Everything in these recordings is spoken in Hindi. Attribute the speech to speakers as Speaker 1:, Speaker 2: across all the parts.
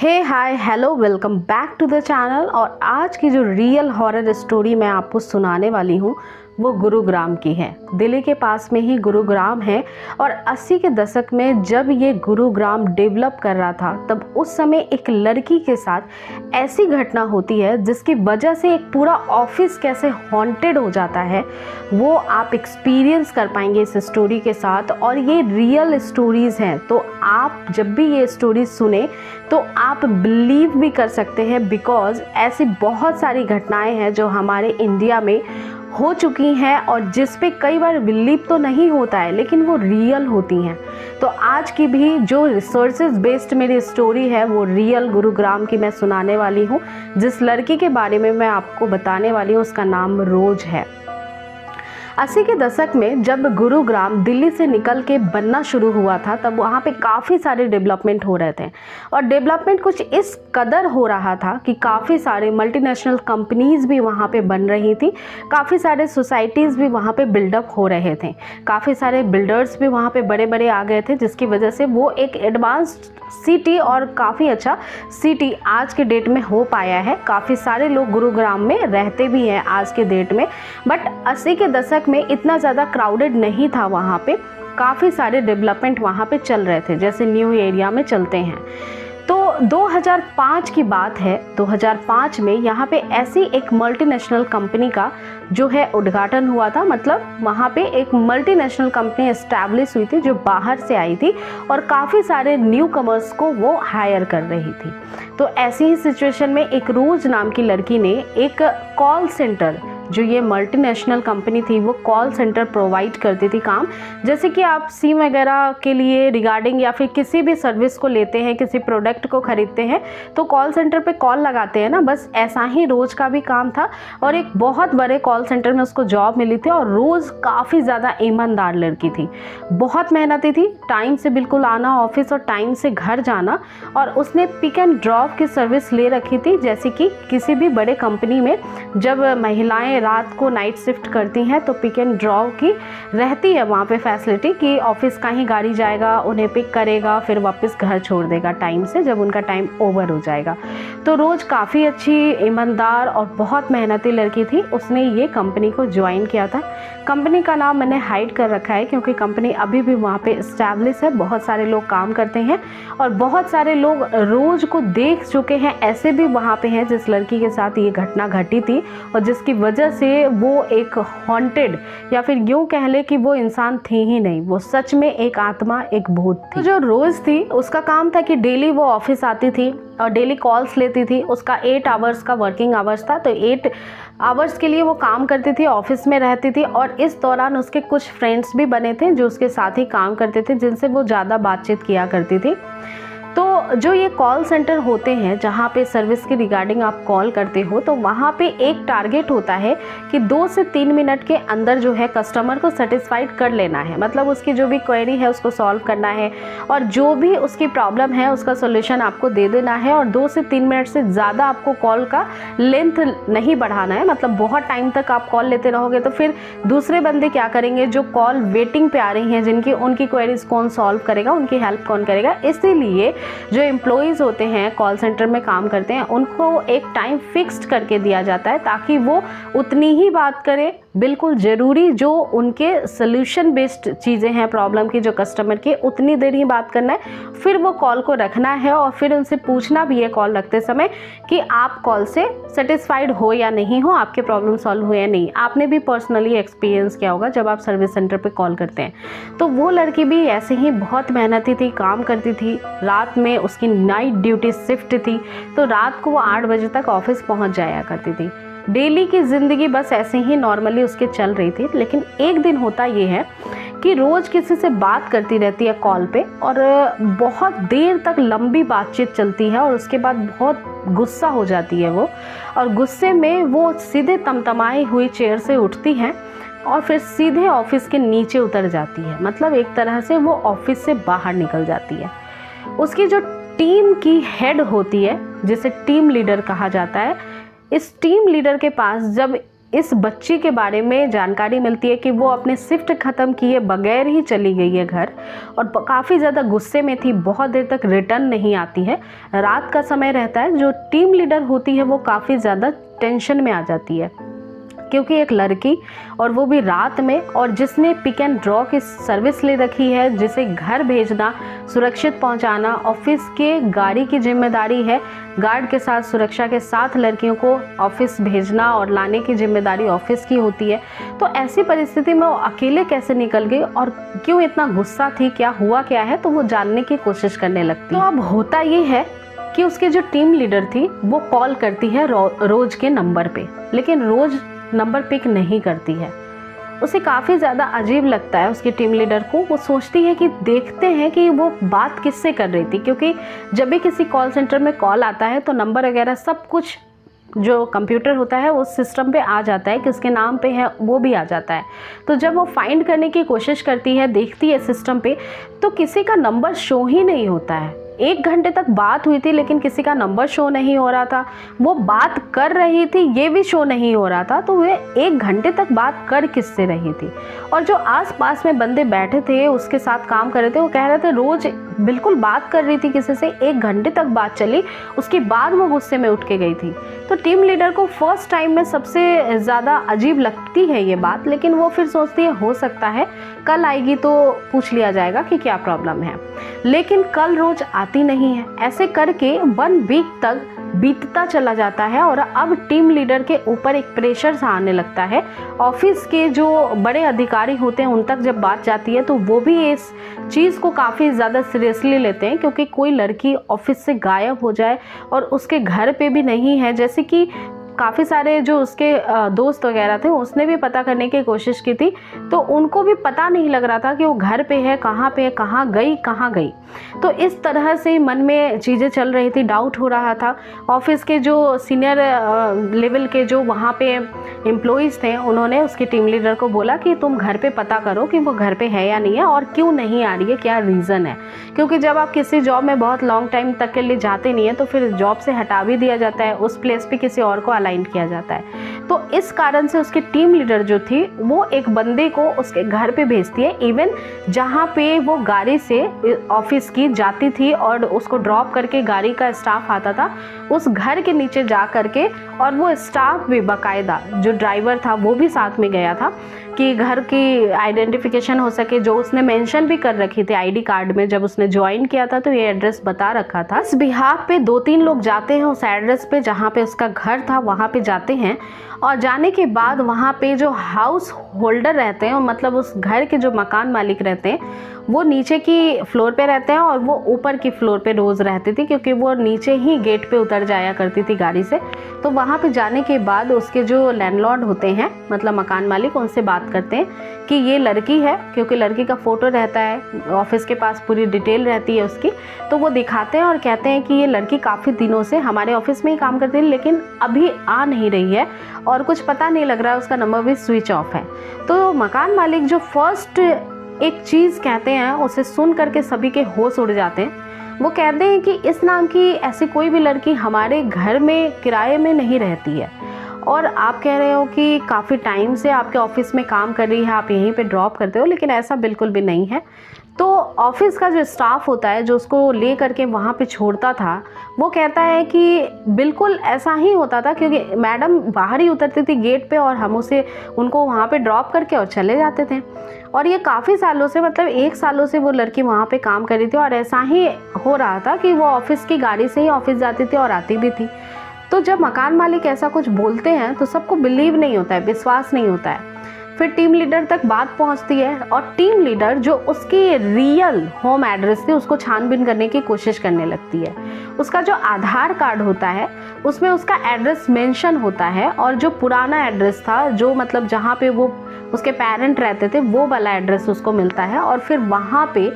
Speaker 1: Hey hi hello welcome back to the channel. और आज की जो रियल हॉरर स्टोरी मैं आपको सुनाने वाली हूँ वो गुरुग्राम की है। दिल्ली के पास में ही गुरुग्राम है और 80 के दशक में जब ये गुरुग्राम डेवलप कर रहा था तब उस समय एक लड़की के साथ ऐसी घटना होती है जिसकी वजह से एक पूरा ऑफिस कैसे हॉन्टेड हो जाता है वो आप एक्सपीरियंस कर पाएंगे इस स्टोरी के साथ। और ये रियल स्टोरीज़ हैं तो आप जब भी ये स्टोरी सुने तो आप बिलीव भी कर सकते हैं, बिकॉज़ ऐसी बहुत सारी घटनाएं हैं जो हमारे इंडिया में हो चुकी हैं और जिस पे कई बार बिलीव तो नहीं होता है लेकिन वो रियल होती हैं। तो आज की भी जो रिसोर्सेज बेस्ड मेरी स्टोरी है वो रियल गुरुग्राम की मैं सुनाने वाली हूँ। जिस लड़की के बारे में मैं आपको बताने वाली हूँ उसका नाम रोज है। 80 के दशक में जब गुरुग्राम दिल्ली से निकल के बनना शुरू हुआ था तब वहाँ पे काफ़ी सारे डेवलपमेंट हो रहे थे और डेवलपमेंट कुछ इस कदर हो रहा था कि काफ़ी सारे मल्टीनेशनल कंपनीज़ भी वहाँ पे बन रही थी, काफ़ी सारे सोसाइटीज़ भी वहाँ पे बिल्डअप हो रहे थे, काफ़ी सारे बिल्डर्स भी वहाँ पे बड़े बड़े आ गए थे, जिसकी वजह से वो एक एडवांस्ड सिटी और काफ़ी अच्छा सिटी आज के डेट में हो पाया है। काफ़ी सारे लोग गुरुग्राम में रहते भी हैं आज के डेट में, बट 80 के दशक में इतना ज़्यादा क्राउडेड नहीं था। वहाँ पे काफ़ी सारे डेवलपमेंट वहाँ पे चल रहे थे, जैसे न्यू एरिया में चलते हैं। तो 2005 की बात है। 2005 में यहाँ पे ऐसी एक मल्टीनेशनल कंपनी का जो है उद्घाटन हुआ था। मतलब वहाँ पे एक मल्टीनेशनल कंपनी एस्टैब्लिश हुई थी जो बाहर से आई थी और काफ़ी सारे न्यू कमर्स को वो हायर कर रही थी। तो ऐसी ही सिचुएशन में एक रोज नाम की लड़की ने एक कॉल सेंटर, जो ये मल्टीनेशनल कंपनी थी वो कॉल सेंटर प्रोवाइड करती थी काम, जैसे कि आप सिम वगैरह के लिए रिगार्डिंग या फिर किसी भी सर्विस को लेते हैं, किसी प्रोडक्ट को खरीदते हैं तो कॉल सेंटर पे कॉल लगाते हैं ना, बस ऐसा ही रोज़ का भी काम था। और एक बहुत बड़े कॉल सेंटर में उसको जॉब मिली थी और रोज़ काफ़ी ज़्यादा ईमानदार लड़की थी, बहुत मेहनती थी, टाइम से बिल्कुल आना ऑफिस और टाइम से घर जाना। और उसने पिक एंड ड्रॉप की सर्विस ले रखी थी, जैसे कि किसी भी बड़े कंपनी में जब महिलाएं रात को नाइट शिफ्ट करती हैं तो पिक एंड ड्रॉप की रहती है वहाँ पे फैसिलिटी कि ऑफिस का ही गाड़ी जाएगा, उन्हें पिक करेगा, फिर वापस घर छोड़ देगा टाइम से जब उनका टाइम ओवर हो जाएगा। तो रोज़ काफ़ी अच्छी, ईमानदार और बहुत मेहनती लड़की थी। उसने ये कंपनी को ज्वाइन किया था। कंपनी का नाम मैंने हाइड कर रखा है क्योंकि कंपनी अभी भी वहाँ पे इस्टेब्लिश है, बहुत सारे लोग काम करते हैं और बहुत सारे लोग रोज़ को देख चुके हैं। ऐसे भी वहाँ पे हैं जिस लड़की के साथ ये घटना घटी थी और जिसकी वजह से वो एक हॉन्टेड या फिर यूँ कह ले कि वो इंसान थी ही नहीं, वो सच में एक आत्मा, एक भूत थी। तो जो रोज थी उसका काम था कि डेली वो ऑफिस आती थी और डेली कॉल्स लेती थी। उसका 8 आवर्स का वर्किंग आवर्स था, तो 8 आवर्स के लिए वो काम करती थी, ऑफिस में रहती थी। और इस दौरान उसके कुछ फ्रेंड्स भी बने थे जो उसके साथ ही काम करते थे, जिनसे वो ज़्यादा बातचीत किया करती थी। तो जो ये कॉल सेंटर होते हैं जहाँ पे सर्विस के रिगार्डिंग आप कॉल करते हो तो वहाँ पे एक टारगेट होता है कि 2 से 3 मिनट के अंदर जो है कस्टमर को सेटिस्फाइड कर लेना है। मतलब उसकी जो भी क्वेरी है उसको सॉल्व करना है और जो भी उसकी प्रॉब्लम है उसका सोल्यूशन आपको दे देना है। और 2 से 3 मिनट से ज़्यादा आपको कॉल का लेंथ नहीं बढ़ाना है। मतलब बहुत टाइम तक आप कॉल लेते रहोगे तो फिर दूसरे बंदे क्या करेंगे, जो कॉल वेटिंग पे आ रही हैं, जिनकी उनकी क्वेरीज कौन सॉल्व करेगा, उनकी हेल्प कौन करेगा। इसीलिए जो एम्प्लॉयज़ होते हैं कॉल सेंटर में काम करते हैं उनको एक टाइम फिक्स्ड करके दिया जाता है ताकि वो उतनी ही बात करें, बिल्कुल ज़रूरी जो उनके सोल्यूशन बेस्ड चीज़ें हैं प्रॉब्लम की, जो कस्टमर की, उतनी देर ही बात करना है। फिर वो कॉल को रखना है और फिर उनसे पूछना भी है कॉल रखते समय कि आप कॉल से सेटिस्फाइड हो या नहीं हो, आपके प्रॉब्लम सॉल्व हो या नहीं। आपने भी पर्सनली एक्सपीरियंस किया होगा जब आप सर्विस सेंटर पे कॉल करते हैं। तो वो लड़की भी ऐसे ही बहुत मेहनती थी, काम करती थी। रात में उसकी नाइट ड्यूटी शिफ्ट थी तो रात को वो 8 बजे तक ऑफिस पहुंच जाया करती थी। डेली की ज़िंदगी बस ऐसे ही नॉर्मली उसके चल रही थी। लेकिन एक दिन होता ये है कि रोज़ किसी से बात करती रहती है कॉल पे और बहुत देर तक लंबी बातचीत चलती है और उसके बाद बहुत गुस्सा हो जाती है वो, और गुस्से में वो सीधे तमतमाई हुई चेयर से उठती है और फिर सीधे ऑफिस के नीचे उतर जाती है। मतलब एक तरह से वो ऑफिस से बाहर निकल जाती है। उसकी जो टीम की हेड होती है, जिसे टीम लीडर कहा जाता है, इस टीम लीडर के पास जब इस बच्ची के बारे में जानकारी मिलती है कि वो अपने शिफ्ट ख़त्म किए बगैर ही चली गई है घर, और काफ़ी ज़्यादा गुस्से में थी, बहुत देर तक रिटर्न नहीं आती है। रात का समय रहता है, जो टीम लीडर होती है वो काफ़ी ज़्यादा टेंशन में आ जाती है, क्योंकि एक लड़की और वो भी रात में, और जिसने पिक एंड ड्रॉ की सर्विस ले रखी है, जिसे घर भेजना, सुरक्षित पहुंचाना ऑफिस के गाड़ी की जिम्मेदारी है, गार्ड के साथ सुरक्षा के साथ लड़कियों को ऑफिस भेजना और लाने की जिम्मेदारी ऑफिस की होती है। तो ऐसी परिस्थिति में वो अकेले कैसे निकल गई और क्यों इतना गुस्सा थी, क्या हुआ क्या है, तो वो जानने की कोशिश करने लगती। तो अब होता ये है कि उसके जो टीम लीडर थी वो कॉल करती है रोज के नंबर पे, लेकिन रोज नंबर पिक नहीं करती है। उसे काफ़ी ज़्यादा अजीब लगता है उसकी टीम लीडर को। वो सोचती है कि देखते हैं कि वो बात किससे कर रही थी, क्योंकि जब भी किसी कॉल सेंटर में कॉल आता है तो नंबर वगैरह सब कुछ जो कंप्यूटर होता है उस सिस्टम पे आ जाता है, किसके नाम पे है वो भी आ जाता है। तो जब वो फाइंड करने की कोशिश करती है, देखती है सिस्टम पे, तो किसी का नंबर शो ही नहीं होता है। 1 घंटे तक बात हुई थी लेकिन किसी का नंबर शो नहीं हो रहा था। वो बात कर रही थी ये भी शो नहीं हो रहा था। तो वे 1 घंटे तक बात कर किससे रही थी। और जो आसपास में बंदे बैठे थे उसके साथ काम कर रहे थे, वो कह रहे थे रोज बिल्कुल बात कर रही थी किसी से, 1 घंटे तक बात चली, उसके बाद वो गुस्से में उठ के गई थी। तो टीम लीडर को फर्स्ट टाइम में सबसे ज़्यादा अजीब लगती है ये बात, लेकिन वो फिर सोचती है हो सकता है कल आएगी तो पूछ लिया जाएगा कि क्या प्रॉब्लम है। लेकिन कल रोज आती नहीं है। ऐसे करके 1 वीक तक बीतता चला जाता है और अब टीम लीडर के ऊपर एक प्रेशर सा आने लगता है। ऑफिस के जो बड़े अधिकारी होते हैं उन तक जब बात जाती है तो वो भी इस चीज़ को काफ़ी ज़्यादा सीरियसली लेते हैं, क्योंकि कोई लड़की ऑफिस से गायब हो जाए और उसके घर पे भी नहीं है, जैसे कि काफ़ी सारे जो उसके दोस्त वगैरह थे उसने भी पता करने की कोशिश की थी, तो उनको भी पता नहीं लग रहा था कि वो घर पे है, कहाँ पे है, कहाँ गई। तो इस तरह से मन में चीज़ें चल रही थी, डाउट हो रहा था। ऑफिस के जो सीनियर लेवल के जो वहाँ पे एम्प्लॉइज़ थे उन्होंने उसकी टीम लीडर को बोला कि तुम घर पे पता करो कि वो घर पे है या नहीं है और क्यों नहीं आ रही है, क्या रीज़न है। क्योंकि जब आप किसी जॉब में बहुत लॉन्ग टाइम तक के लिए जाते नहीं हैं तो फिर जॉब से हटा भी दिया जाता है, उस प्लेस पे किसी और को अलाइन किया जाता है। तो इस कारण से उसकी टीम लीडर जो थी वो एक बंदे को उसके घर पे भेजती है, इवन जहाँ पे वो गाड़ी से ऑफिस की जाती थी और उसको ड्रॉप करके गाड़ी का स्टाफ आता था, उस घर के नीचे जा करके, और वो स्टाफ भी बाकायदा जो ड्राइवर था वो भी साथ में गया था कि घर की आइडेंटिफिकेशन हो सके, जो उसने मेंशन भी कर रखी थी आईडी कार्ड में जब उसने ज्वाइन किया था, तो ये एड्रेस बता रखा था। इस बिहाफ पे 2-3 लोग जाते हैं उस एड्रेस पे जहाँ पे उसका घर था, वहाँ पे जाते हैं। और जाने के बाद वहाँ पे जो हाउस होल्डर रहते हैं, मतलब उस घर के जो मकान मालिक रहते हैं, वो नीचे की फ्लोर पे रहते हैं और वो ऊपर की फ्लोर पे रोज़ रहती थी, क्योंकि वो नीचे ही गेट पे उतर जाया करती थी गाड़ी से। तो वहाँ पे जाने के बाद उसके जो लैंडलॉर्ड होते हैं, मतलब मकान मालिक, उनसे बात करते हैं कि ये लड़की है, क्योंकि लड़की का फ़ोटो रहता है, ऑफिस के पास पूरी डिटेल रहती है उसकी। तो वो दिखाते हैं और कहते हैं कि ये लड़की काफ़ी दिनों से हमारे ऑफिस में ही काम करती है, लेकिन अभी आ नहीं रही है और कुछ पता नहीं लग रहा है, उसका नंबर भी स्विच ऑफ है। तो मकान मालिक जो फर्स्ट एक चीज़ कहते हैं उसे सुन करके सभी के होश उड़ जाते हैं। वो कहते हैं कि इस नाम की ऐसी कोई भी लड़की हमारे घर में किराए में नहीं रहती है, और आप कह रहे हो कि काफ़ी टाइम से आपके ऑफिस में काम कर रही है, आप यहीं पे ड्रॉप करते हो, लेकिन ऐसा बिल्कुल भी नहीं है। तो ऑफिस का जो स्टाफ होता है जो उसको ले करके वहाँ पे छोड़ता था, वो कहता है कि बिल्कुल ऐसा ही होता था, क्योंकि मैडम बाहर ही उतरती थी गेट पे और हम उनको वहाँ पे ड्रॉप करके और चले जाते थे। और ये काफ़ी सालों से, मतलब 1 सालों से वो लड़की वहाँ पे काम कर रही थी और ऐसा ही हो रहा था कि वो ऑफिस की गाड़ी से ही ऑफिस जाती थी और आती भी थी। तो जब मकान मालिक ऐसा कुछ बोलते हैं तो सबको बिलीव नहीं होता है, विश्वास नहीं होता है। फिर टीम लीडर तक बात पहुंचती है और टीम लीडर जो उसकी रियल होम एड्रेस थी उसको छानबीन करने की कोशिश करने लगती है। उसका जो आधार कार्ड होता है उसमें उसका एड्रेस मेंशन होता है, और जो पुराना एड्रेस था, जो मतलब जहाँ पे वो उसके पेरेंट रहते थे, वो वाला एड्रेस उसको मिलता है। और फिर वहाँ पे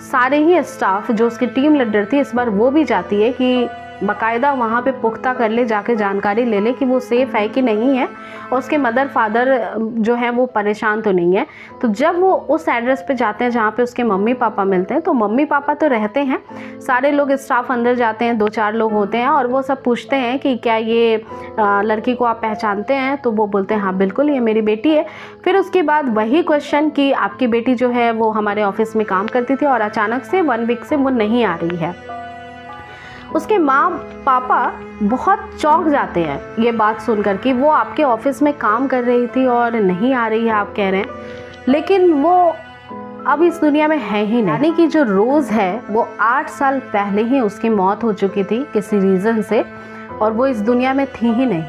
Speaker 1: सारे ही स्टाफ जो उसकी टीम लीडर थी, इस बार वो भी जाती है कि बाकायदा वहाँ पे पुख्ता कर ले, जाके जानकारी ले ले कि वो सेफ़ है कि नहीं है और उसके मदर फादर जो है वो परेशान तो नहीं है। तो जब वो उस एड्रेस पे जाते हैं जहाँ पे उसके मम्मी पापा मिलते हैं, तो मम्मी पापा तो रहते हैं, सारे लोग स्टाफ अंदर जाते हैं, 2-4 लोग होते हैं और वो सब पूछते हैं कि क्या ये लड़की को आप पहचानते हैं? तो वो बोलते हैं हाँ बिल्कुल, ये मेरी बेटी है। फिर उसके बाद वही क्वेश्चन कि आपकी बेटी जो है वो हमारे ऑफिस में काम करती थी और अचानक से 1 वीक से वो नहीं आ रही है। उसके माँ पापा बहुत चौंक जाते हैं ये बात सुनकर कि वो आपके ऑफिस में काम कर रही थी और नहीं आ रही है आप कह रहे हैं, लेकिन वो अब इस दुनिया में है ही नहीं। यानी कि जो रोज़ है वो 8 साल पहले ही उसकी मौत हो चुकी थी किसी रीज़न से और वो इस दुनिया में थी ही नहीं।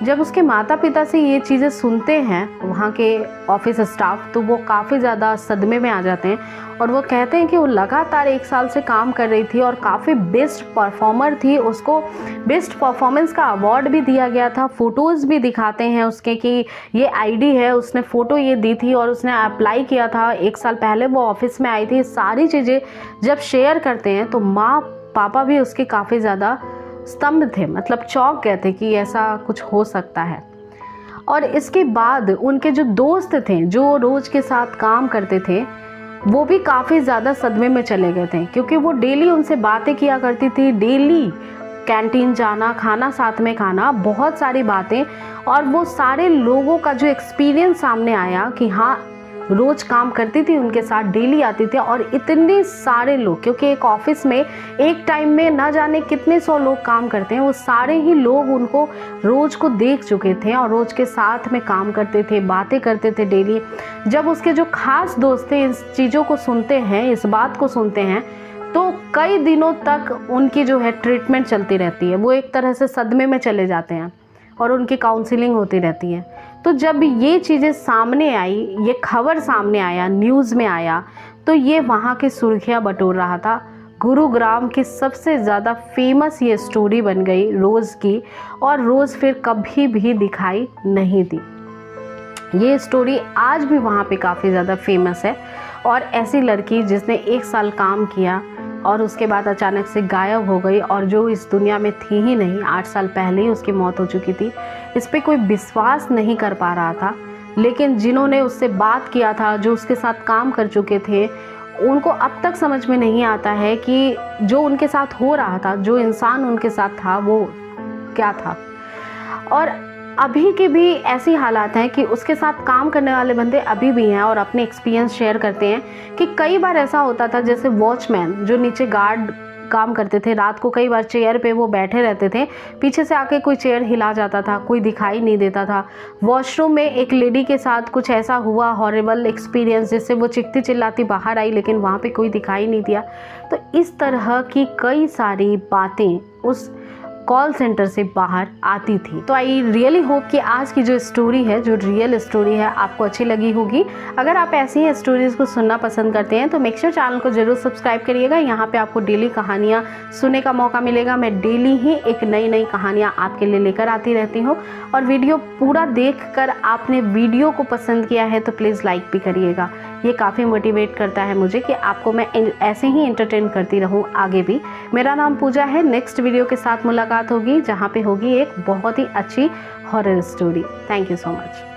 Speaker 1: जब उसके माता पिता से ये चीज़ें सुनते हैं वहाँ के ऑफिस स्टाफ, तो वो काफ़ी ज़्यादा सदमे में आ जाते हैं और वो कहते हैं कि वो लगातार 1 साल से काम कर रही थी और काफ़ी बेस्ट परफॉर्मर थी। उसको बेस्ट परफॉर्मेंस का अवार्ड भी दिया गया था, फ़ोटोज़ भी दिखाते हैं उसके कि ये आईडी है, उसने फ़ोटो ये दी थी और उसने अप्लाई किया था, 1 साल पहले वो ऑफिस में आई थी। सारी चीज़ें जब शेयर करते हैं तो माँ पापा भी उसके काफ़ी ज़्यादा स्तंभ थे, मतलब चौंक गए थे कि ऐसा कुछ हो सकता है। और इसके बाद उनके जो दोस्त थे जो रोज़ के साथ काम करते थे वो भी काफ़ी ज़्यादा सदमे में चले गए थे, क्योंकि वो डेली उनसे बातें किया करती थी, डेली कैंटीन जाना, खाना साथ में खाना, बहुत सारी बातें। और वो सारे लोगों का जो एक्सपीरियंस सामने आया कि हाँ रोज़ काम करती थी उनके साथ, डेली आती थी और इतने सारे लोग, क्योंकि एक ऑफिस में एक टाइम में ना जाने कितने 100 लोग काम करते हैं, वो सारे ही लोग उनको रोज़ को देख चुके थे और रोज़ के साथ में काम करते थे, बातें करते थे डेली। जब उसके जो खास दोस्त थे इस चीज़ों को सुनते हैं, इस बात को सुनते हैं, तो कई दिनों तक उनकी जो है ट्रीटमेंट चलती रहती है। वो एक तरह से सदमे में चले जाते हैं और उनकी काउंसलिंग होती रहती है। तो जब ये चीज़ें सामने आई, ये खबर सामने आया, न्यूज़ में आया, तो ये वहाँ की सुर्खियाँ बटोर रहा था। गुरुग्राम की सबसे ज़्यादा फेमस ये स्टोरी बन गई रोज़ की, और रोज़ फिर कभी भी दिखाई नहीं दी। ये स्टोरी आज भी वहाँ पे काफ़ी ज़्यादा फेमस है। और ऐसी लड़की जिसने 1 साल काम किया और उसके बाद अचानक से गायब हो गई और जो इस दुनिया में थी ही नहीं, 8 साल पहले ही उसकी मौत हो चुकी थी, इस पे कोई विश्वास नहीं कर पा रहा था। लेकिन जिन्होंने उससे बात किया था, जो उसके साथ काम कर चुके थे, उनको अब तक समझ में नहीं आता है कि जो उनके साथ हो रहा था, जो इंसान उनके साथ था वो क्या था। और अभी के भी ऐसी हालात हैं कि उसके साथ काम करने वाले बंदे अभी भी हैं और अपने एक्सपीरियंस शेयर करते हैं कि कई बार ऐसा होता था, जैसे वॉचमैन जो नीचे गार्ड काम करते थे, रात को कई बार चेयर पे वो बैठे रहते थे, पीछे से आके कोई चेयर हिला जाता था, कोई दिखाई नहीं देता था। वॉशरूम में एक लेडी के साथ कुछ ऐसा हुआ हॉरिबल एक्सपीरियंस, जिससे वो चिल्लाती चिल्लाती बाहर आई लेकिन वहाँ पे कोई दिखाई नहीं दिया। तो इस तरह की कई सारी बातें उस कॉल सेंटर से बाहर आती थी। तो आई रियली होप कि आज की जो स्टोरी है, जो रियल स्टोरी है, आपको अच्छी लगी होगी। अगर आप ऐसी ही स्टोरीज़ को सुनना पसंद करते हैं तो मेक श्योर चैनल को जरूर सब्सक्राइब करिएगा। यहाँ पे आपको डेली कहानियाँ सुनने का मौका मिलेगा। मैं डेली ही एक नई नई कहानियाँ आपके लिए लेकर आती रहती हूँ। और वीडियो पूरा देखकर आपने वीडियो को पसंद किया है तो प्लीज़ लाइक भी करिएगा। ये काफ़ी मोटिवेट करता है मुझे कि आपको मैं ऐसे ही एंटरटेन करती रहूँ आगे भी। मेरा नाम पूजा है। नेक्स्ट वीडियो के साथ मुलाकात होगी जहाँ पे होगी एक बहुत ही अच्छी horror story. Thank you so much.